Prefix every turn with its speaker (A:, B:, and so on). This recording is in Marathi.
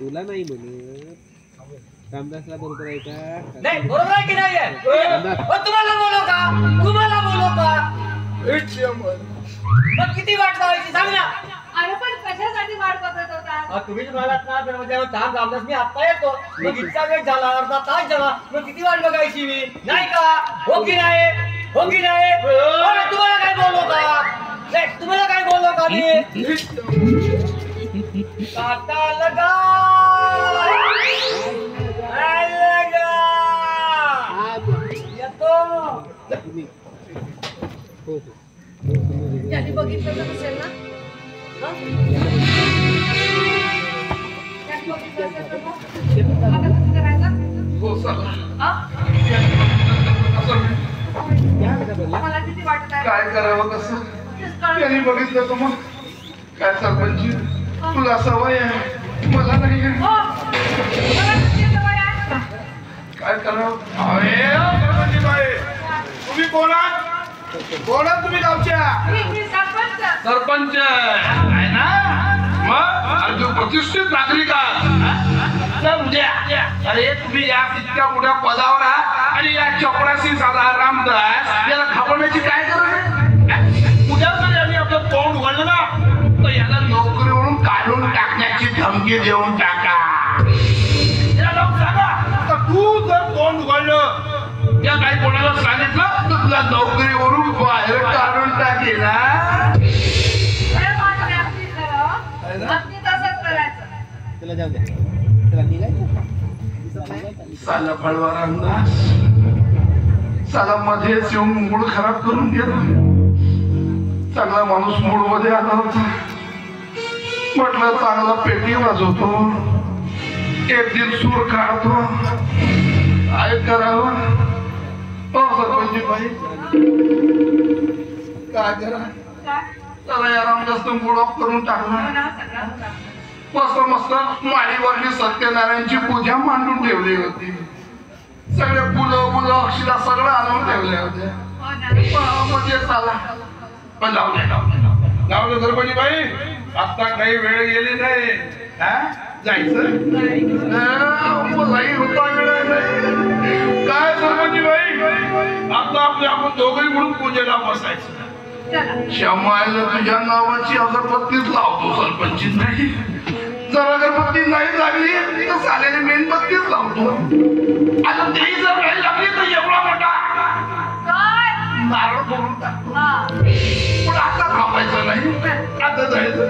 A: तुला नाही म्हणत रामदासला बरोबर आहे का?
B: नाही बरोबर आहे की नाही आहे? तुम्हाला बोलू का? तुम्हाला बोलू का? मग किती वाट लावायची सांग ना.
C: अरे पण कशासाठी वाट बघत होता?
B: तुम्हीच म्हणालात ना दरवाजावर थांब रामदास मी आता येतो. मग इतका वेळ झाला अर्धा तास झाला मग किती वाट बघायची मी नाही का? हो की नाही? हो की नाही? तुम्हाला काय बोललो का? नाही तुम्हाला काय बोललो का मी? काटा लगा येतो.
C: त्यांनी बघितलं तर नसेल ना? त्यांनी बघितलं असेल तर मग? आता कसं करायचं? मला किती वाटत आहे
D: काय करावं कसं त्यांनी बघितलं तर मग काय सरपंच तुला सवय आहे मला नाही आहे.
C: हो. मला किती सवय आहे?
D: काय करावं अरे सरपंच बाई तुम्ही कोण आहात तुम्ही गावच्या
C: मी सरपंच.
D: सरपंच आहे ना मग अरे तू प्रतिष्ठित नागरिक आहात अरे तुम्ही या इतक्या मोठ्या पदावर आहात आणि या चपराशी साधा रामदास याला घाबरण्याची काय गरज आहे? उद्या जर यांनी आपलं तोंड उघडलं ना तर याला नोकरीवरून काढून टाकण्याची धमकी देऊन टाका. याला जाऊन सांगा तर तू जर तोंड उघडलं या काही कोणाला सांगितलं तर तुला नोकरीवरून बाहेर काढून टाकेल ना.
C: हे माझं अगदी खरं. अगदी तसंच करायचं.
A: तुला जाऊ द्या तुला निघायचं
D: साला फळवा रामदास साला मध्येच येऊन मूड खराब करून गेला. चांगला माणूस मूड मध्ये आला होता म्हटलं चांगला पेटी वाजवतो एक दिन सूर काढतो काय करावं सरपंच बाई काय करा
C: काय?
D: चला या रामदास मूड ऑफ करून टाकला.
C: हो ना, सगळं हो ना.
D: मस्त मस्त माळीवरली सत्यनारायणची पूजा मांडून ठेवली होती. सगळे फुलं फुलं अक्षिरा सगळं आणून ठेवले होते.
C: हो ना.
D: म्हणजे चाला पण जाऊ दे सरपंच बाई आता काही वेळ गेली नाही जायचं होता वेळ नाही काय सरपंच बाई आता आपण दोघही म्हणून पूजेला बसायचं.
C: चला.
D: क्षमायला तुझ्या नावाची अगरबत्तीच लावतो सरपंच नाही जर अगरबत्ती नाही लागली तर साल्याने मेणबत्तीच लावतो. आता तेही जर नाही लागली तर एवढा मोठा
C: काय?
D: नारळ फोडून टाकतो.
C: हा.
D: पण आता थांबायचं नाही आता जायचं